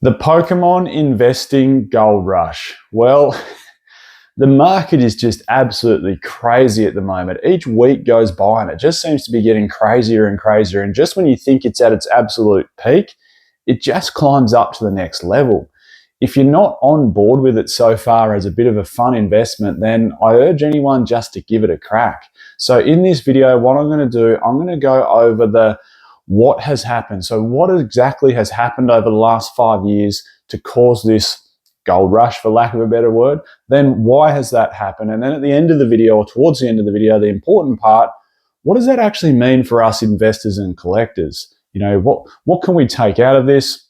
The Pokemon investing gold rush. Well, the market is just absolutely crazy at the moment. Each week goes by and it just seems to be getting crazier and crazier. And just when you think it's at its absolute peak, it just climbs up to the next level. If you're not on board with it so far as a bit of a fun investment, then I urge anyone just to give it a crack. So in this video, what I'm going to do, I'm going to go over what has happened. So what exactly has happened over the last 5 years to cause this gold rush, for lack of a better word? Then why has that happened? And then at the end of the video, or towards the end of the video, the important part, what does that actually mean for us investors and collectors? You know, what can we take out of this?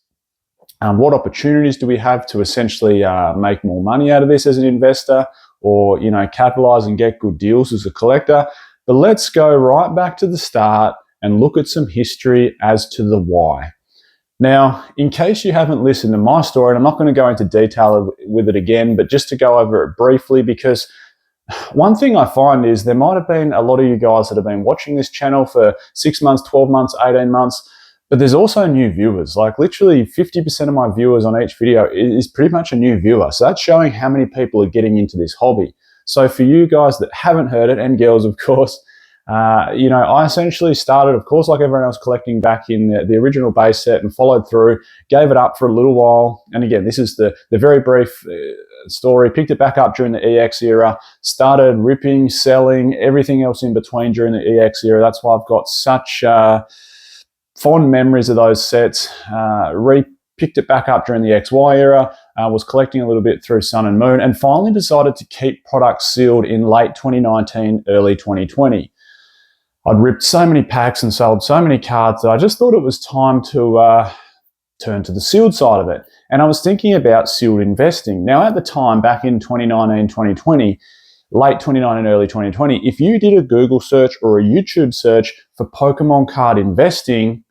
What opportunities do we have to essentially make more money out of this as an investor, or, you know, capitalize and get good deals as a collector? But let's go right back to the start and look at some history as to the why. Now, in case you haven't listened to my story, and I'm not going to go into detail with it again, but just to go over it briefly, because one thing I find is there might have been a lot of you guys that have been watching this channel for 6 months, 12 months, 18 months, but there's also new viewers. Like literally 50% of my viewers on each video is pretty much a new viewer. So that's showing how many people are getting into this hobby. So for you guys that haven't heard it, and girls, of course, you know, I essentially started, of course, like everyone else, collecting back in the original base set and followed through, gave it up for a little while. And again, this is the very brief story. Picked it back up during the EX era, started ripping, selling, everything else in between during the EX era. That's why I've got such fond memories of those sets. Picked it back up during the XY era, was collecting a little bit through Sun and Moon, and finally decided to keep products sealed in late 2019, early 2020. I'd ripped so many packs and sold so many cards that I just thought it was time to turn to the sealed side of it. And I was thinking about sealed investing. Now, at the time, back in 2019, 2020, late 2019, early 2020, if you did a Google search or a YouTube search for Pokemon card investing,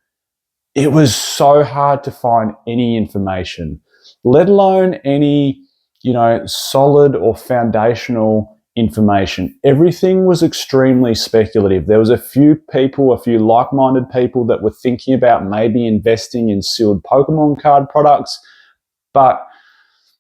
it was so hard to find any information, let alone any, you know, solid or foundational information. Everything was extremely speculative. There was a few people, a few like-minded people that were thinking about maybe investing in sealed Pokemon card products, but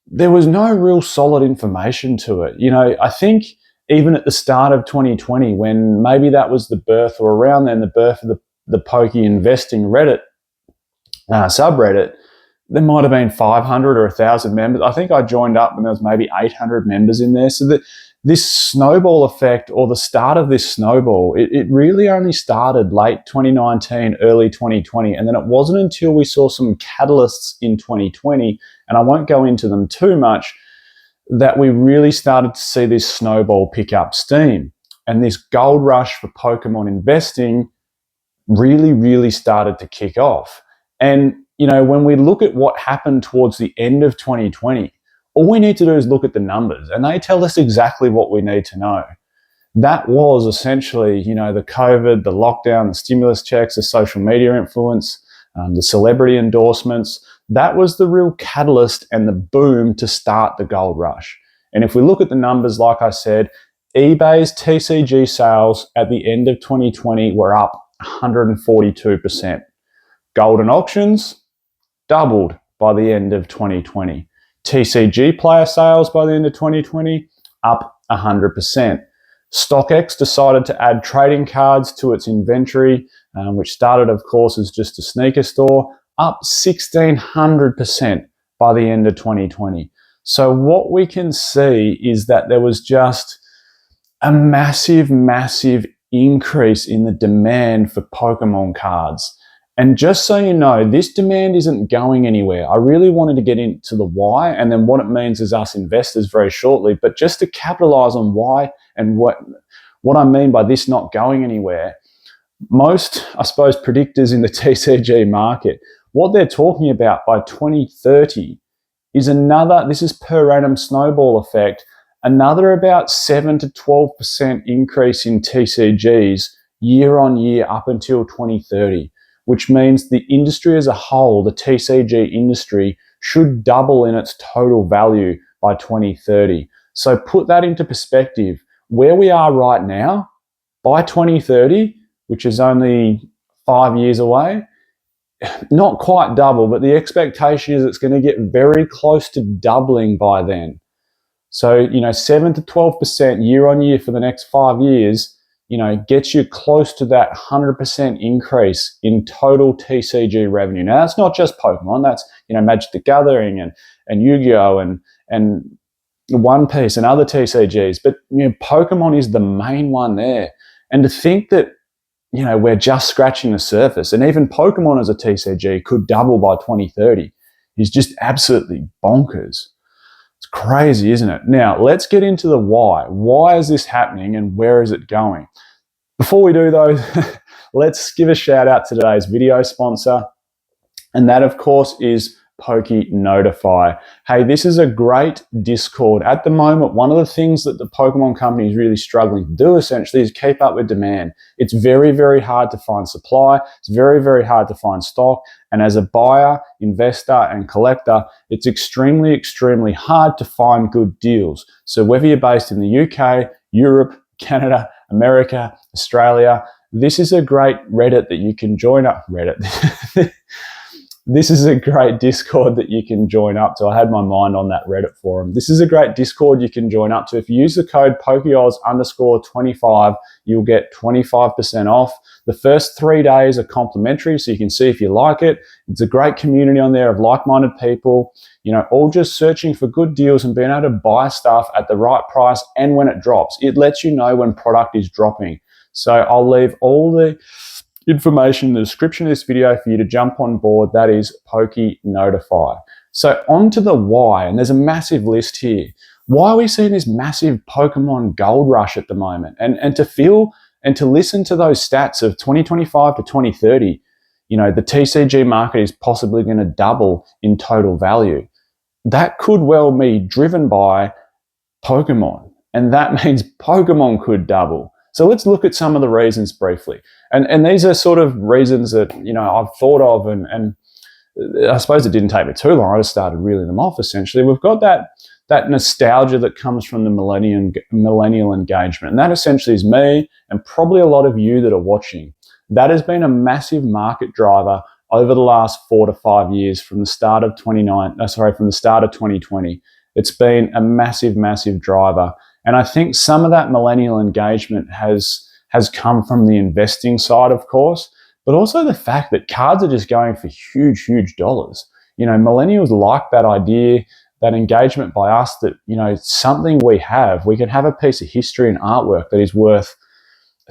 there was no real solid information to it. You know, I think even at the start of 2020, when maybe that was the birth, or around then, the birth of the Pokey investing Reddit subreddit, there might have been 500 or 1,000 members. I think I joined up when there was maybe 800 members in there. So this snowball effect, or the start of this snowball, it really only started late 2019, early 2020. And then it wasn't until we saw some catalysts in 2020, and I won't go into them too much, that we really started to see this snowball pick up steam. And this gold rush for Pokemon investing really started to kick off. And, you know, when we look at what happened towards the end of 2020, all we need to do is look at the numbers, and they tell us exactly what we need to know. That was essentially, you know, the COVID, the lockdown, the stimulus checks, the social media influence, the celebrity endorsements. That was the real catalyst and the boom to start the gold rush. And if we look at the numbers, like I said, eBay's TCG sales at the end of 2020 were up 142%. Golden auctions doubled by the end of 2020. TCG player sales by the end of 2020 up 100%. StockX decided to add trading cards to its inventory, which started, of course, as just a sneaker store, up 1,600% by the end of 2020. So what we can see is that there was just a massive increase in the demand for Pokemon cards. And just so you know, this demand isn't going anywhere. I really wanted to get into the why, and then what it means as us investors very shortly, but just to capitalize on why and what I mean by this not going anywhere. Most, I suppose, predictors in the TCG market, what they're talking about by 2030 is another, this is per annum snowball effect, another about 7 to 12% increase in TCGs year on year up until 2030. Which means the industry as a whole, the TCG industry, should double in its total value by 2030. So put that into perspective. Where we are right now, by 2030, which is only 5 years away, not quite double, but the expectation is it's going to get very close to doubling by then. So, 7 to 12% year on year for the next 5 years, gets you close to that 100% increase in total TCG revenue. Now, that's not just Pokemon. That's, Magic the Gathering and Yu-Gi-Oh! and One Piece and other TCGs. But, Pokemon is the main one there. And to think that, we're just scratching the surface, and even Pokemon as a TCG could double by 2030 is just absolutely bonkers. It's crazy, isn't it? Now, let's get into the why. Why is this happening and where is it going? Before we do, though, let's give a shout out to today's video sponsor, and that, of course, is Poke Notify. Hey, this is a great Discord. At the moment, one of the things that the Pokemon company is really struggling to do, essentially, is keep up with demand. It's very, very hard to find supply. It's very, very hard to find stock. And as a buyer, investor, and collector, it's extremely, extremely hard to find good deals. So whether you're based in the UK, Europe, Canada, America, Australia, this is a great Reddit that you can join up. This is a great Discord that you can join up to. I had my mind on that Reddit forum. This is a great Discord you can join up to. If you use the code PokeOz_25, you'll get 25% off. The first 3 days are complimentary, so you can see if you like it. It's a great community on there of like-minded people, all just searching for good deals and being able to buy stuff at the right price and when it drops. It lets you know when product is dropping. So I'll leave all the information in the description of this video for you to jump on board. That is Poke Notify. So on to the why, and there's a massive list here. Why are we seeing this massive Pokemon gold rush at the moment? And to feel and to listen to those stats of 2025 to 2030, the TCG market is possibly going to double in total value. That could well be driven by Pokemon, and that means Pokemon could double. So let's look at some of the reasons briefly. And these are sort of reasons that, I've thought of, and I suppose it didn't take me too long. I just started reeling them off, essentially. We've got that nostalgia that comes from the millennial engagement. And that essentially is me and probably a lot of you that are watching. That has been a massive market driver over the last 4 to 5 years from the start of 2020. It's been a massive, massive driver. And I think some of that millennial engagement has come from the investing side, of course, but also the fact that cards are just going for huge, huge dollars. Millennials like that idea, that engagement by us that, something we can have a piece of history and artwork that is worth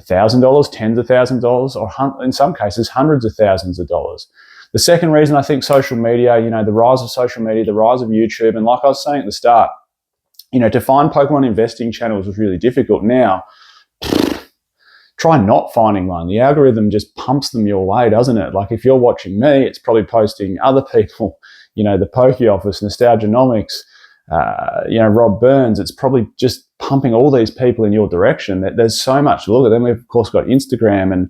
$1,000, tens of thousands of dollars, or in some cases, hundreds of thousands of dollars. The second reason I think social media, the rise of social media, the rise of YouTube, and like I was saying at the start, to find Pokemon investing channels was really difficult. Now, try not finding one. The algorithm just pumps them your way, doesn't it? Like if you're watching me, it's probably posting other people, the Poke Office, Nostalgianomics, Rob Burns. It's probably just pumping all these people in your direction. There's so much to look at. Then we've, of course, got Instagram and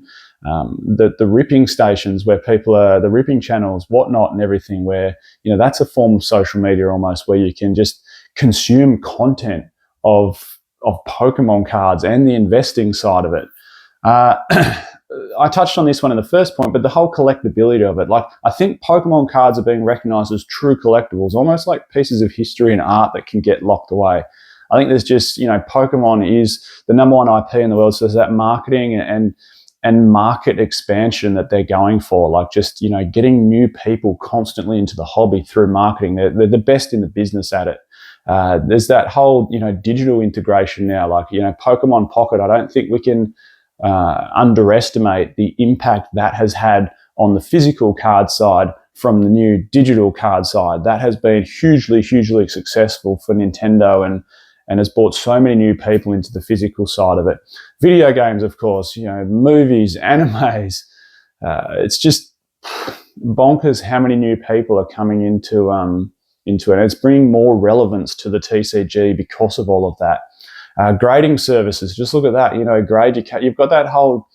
the ripping stations where people are, the ripping channels, whatnot and everything, where, that's a form of social media almost, where you can just consume content of Pokemon cards and the investing side of it. I touched on this one in the first point, but the whole collectability of it. Like, I think Pokemon cards are being recognized as true collectibles, almost like pieces of history and art that can get locked away. I think there's just, Pokemon is the number one IP in the world, so there's that marketing and market expansion that they're going for, like just, getting new people constantly into the hobby through marketing. They're the best in the business at it. There's that whole, digital integration now, like, Pokemon Pocket. I don't think we can underestimate the impact that has had on the physical card side from the new digital card side. That has been hugely, hugely successful for Nintendo and has brought so many new people into the physical side of it. Video games, of course, movies, animes. It's just bonkers how many new people are coming into it. And it's bringing more relevance to the TCG because of all of that. Grading services, just look at that, grade your you've got that whole,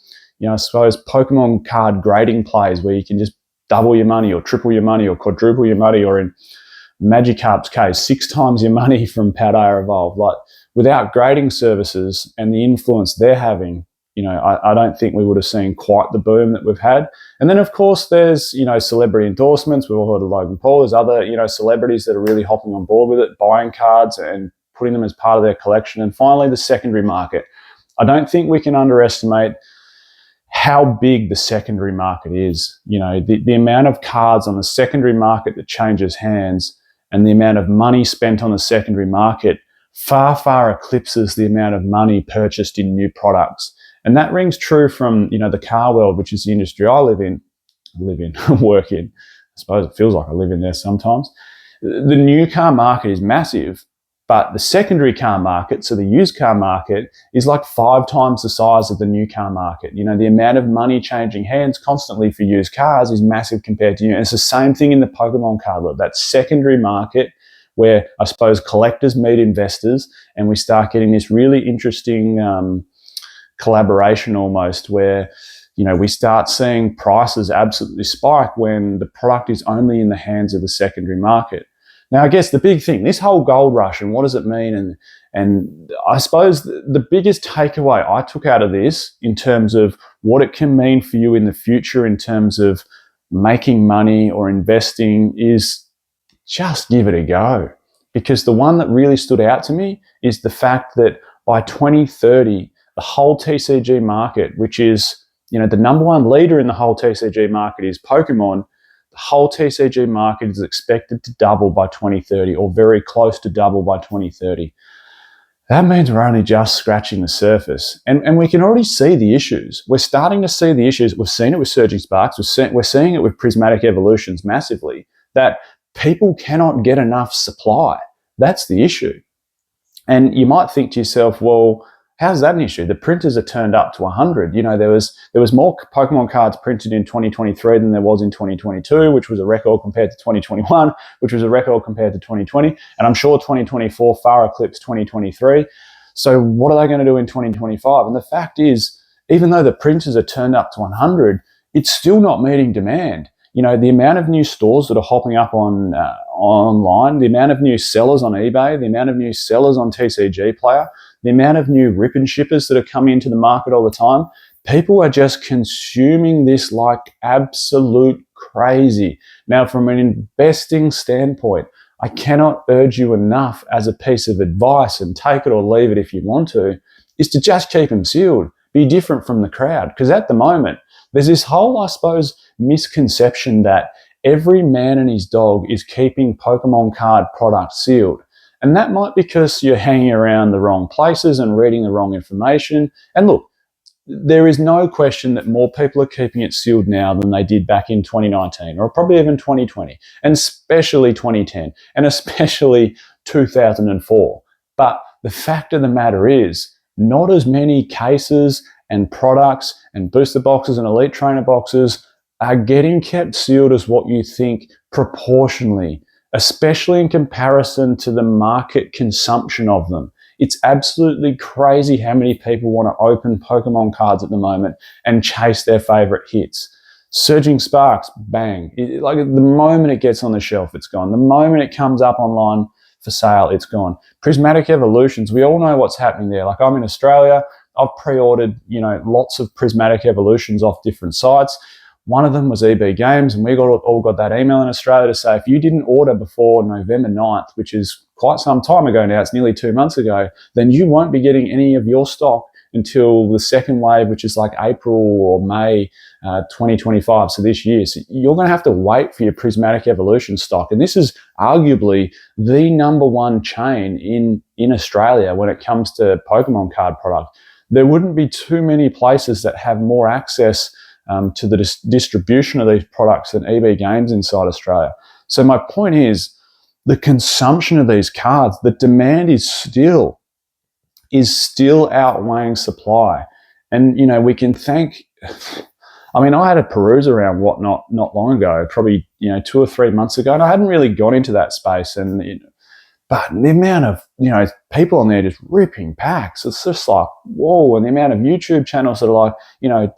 I suppose, Pokemon card grading plays where you can just double your money or triple your money or quadruple your money, or in Magikarp's case, 6 times your money from Paldea Evolved. Like, without grading services and the influence they're having, I don't think we would have seen quite the boom that we've had. And then, of course, there's, celebrity endorsements. We've all heard of Logan Paul. There's other, celebrities that are really hopping on board with it, buying cards and putting them as part of their collection. And finally, the secondary market. I don't think we can underestimate how big the secondary market is. The amount of cards on the secondary market that changes hands and the amount of money spent on the secondary market far, far eclipses the amount of money purchased in new products. And that rings true from, the car world, which is the industry I work in. I suppose it feels like I live in there sometimes. The new car market is massive, but the secondary car market, so the used car market, is like 5 times the size of the new car market. The amount of money changing hands constantly for used cars is massive compared to new. And it's the same thing in the Pokemon card world. That secondary market where I suppose collectors meet investors and we start getting this really interesting collaboration almost where, we start seeing prices absolutely spike when the product is only in the hands of the secondary market. Now, I guess the big thing, this whole gold rush and what does it mean? And I suppose the biggest takeaway I took out of this in terms of what it can mean for you in the future in terms of making money or investing is just give it a go. Because the one that really stood out to me is the fact that by 2030, the whole TCG market, which is, the number one leader in the whole TCG market is Pokemon. The whole TCG market is expected to double by 2030 or very close to double by 2030. That means we're only just scratching the surface. And we can already see the issues. We're starting to see the issues. We've seen it with Surging Sparks. We're seeing it with Prismatic Evolutions massively, that people cannot get enough supply. That's the issue. And you might think to yourself, well, how's that an issue? The printers are turned up to 100. There was more Pokemon cards printed in 2023 than there was in 2022, which was a record compared to 2021, which was a record compared to 2020. And I'm sure 2024 far eclipsed 2023. So what are they going to do in 2025? And the fact is, even though the printers are turned up to 100, it's still not meeting demand. The amount of new stores that are hopping up on online, the amount of new sellers on eBay, the amount of new sellers on TCG Player, the amount of new rip and shippers that are coming into the market all the time, people are just consuming this like absolute crazy. Now, from an investing standpoint, I cannot urge you enough as a piece of advice, and take it or leave it if you want to, is to just keep them sealed. Be different from the crowd. Because at the moment, there's this whole, I suppose, misconception that every man and his dog is keeping Pokemon card products sealed. And that might be because you're hanging around the wrong places and reading the wrong information. And look, there is no question that more people are keeping it sealed now than they did back in 2019 or probably even 2020, and especially 2010 and especially 2004. But the fact of the matter is, not as many cases and products and booster boxes and elite trainer boxes are getting kept sealed as what you think proportionally, especially in comparison to the market consumption of them. It's absolutely crazy how many people want to open Pokemon cards at the moment and chase their favorite hits. Surging Sparks, bang. Like the moment it gets on the shelf, it's gone. The moment it comes up online for sale, it's gone. Prismatic Evolutions, we all know what's happening there. Like I'm in Australia, I've pre-ordered, lots of Prismatic Evolutions off different sites. One of them was EB Games, and we all got that email in Australia to say if you didn't order before November 9th, which is quite some time ago now, it's nearly 2 months ago, then you won't be getting any of your stock until the second wave, which is like April or May 2025, so this year. So you're going to have to wait for your Prismatic Evolution stock. And this is arguably the number one chain in Australia when it comes to Pokemon card product. There wouldn't be too many places that have more access to the distribution of these products than EB Games inside Australia. So my point is, the consumption of these cards, the demand is still outweighing supply. And, we can thank, I had a peruse around whatnot not long ago, probably, 2 or 3 months ago, and I hadn't really gone into that space. And but the amount of, people on there just ripping packs, it's just like, whoa. And the amount of YouTube channels that are like,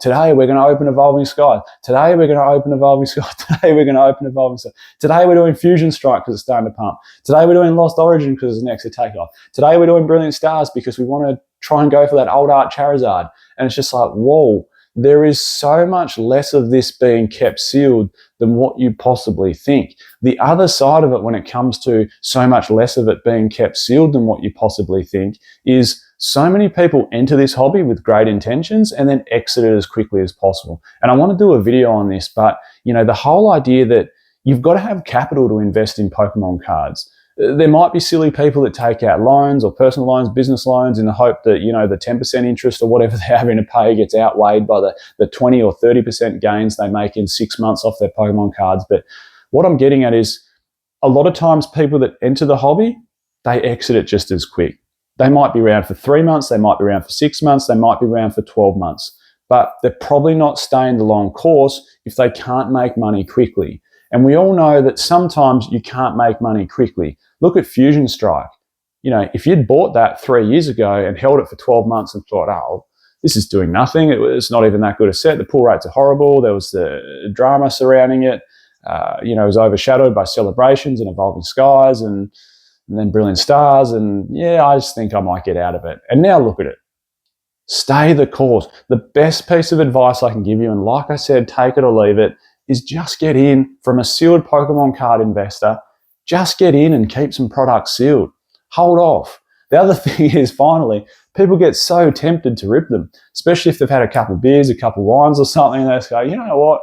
today we're going to open Evolving Skies. Today we're going to open Evolving Skies. Today we're going to open Evolving Skies. Today we're doing Fusion Strike because it's starting to pump. Today we're doing Lost Origin because it's next to take off. Today we're doing Brilliant Stars because we want to try and go for that old art Charizard. And it's just like, whoa, there is so much less of this being kept sealed than what you possibly think. The other side of it, when it comes to so much less of it being kept sealed than what you possibly think, is so many people enter this hobby with great intentions and then exit it as quickly as possible. And I want to do a video on this, but the whole idea that you've got to have capital to invest in Pokemon cards. There might be silly people that take out loans or personal loans, business loans, in the hope that, the 10% interest or whatever they're having to pay gets outweighed by the 20 or 30% gains they make in 6 months off their Pokemon cards. But what I'm getting at is a lot of times people that enter the hobby, they exit it just as quick. They might be around for 3 months, they might be around for 6 months, they might be around for 12 months, but they're probably not staying the long course if they can't make money quickly. And we all know that sometimes you can't make money quickly. Look at Fusion Strike. If you'd bought that 3 years ago and held it for 12 months and thought, oh, this is doing nothing, it's not even that good a set, the pull rates are horrible, there was the drama surrounding it, it was overshadowed by Celebrations and Evolving Skies and then Brilliant Stars, and I just think I might get out of it. And now look at it. Stay the course. The best piece of advice I can give you, and like I said, take it or leave it, is just get in from a sealed Pokemon card investor. Just get in and keep some products sealed. Hold off. The other thing is, finally, people get so tempted to rip them, especially if they've had a couple of beers, a couple of wines or something, and they just go, you know what,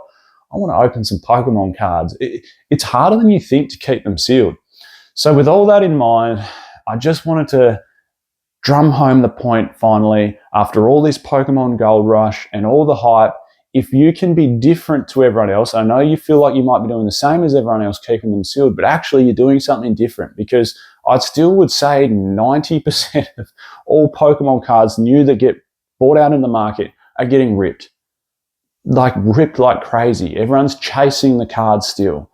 I want to open some Pokemon cards. It's harder than you think to keep them sealed. So with all that in mind, I just wanted to drum home the point finally, after all this Pokemon Goldrush and all the hype, if you can be different to everyone else, I know you feel like you might be doing the same as everyone else, keeping them sealed, but actually you're doing something different, because I still would say 90% of all Pokemon cards new that get bought out in the market are getting ripped. Ripped like crazy. Everyone's chasing the cards still.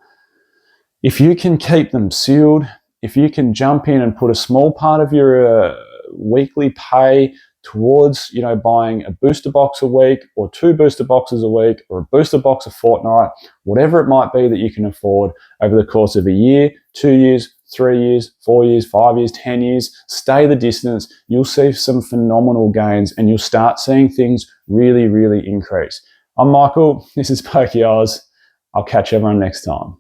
If you can keep them sealed, if you can jump in and put a small part of your weekly pay towards, buying a booster box a week or 2 booster boxes a week or a booster box a fortnight, whatever it might be that you can afford over the course of a year, 2 years, 3 years, 4 years, 5 years, 10 years, stay the distance, you'll see some phenomenal gains and you'll start seeing things really, really increase. I'm Michael, this is Poke Oz. I'll catch everyone next time.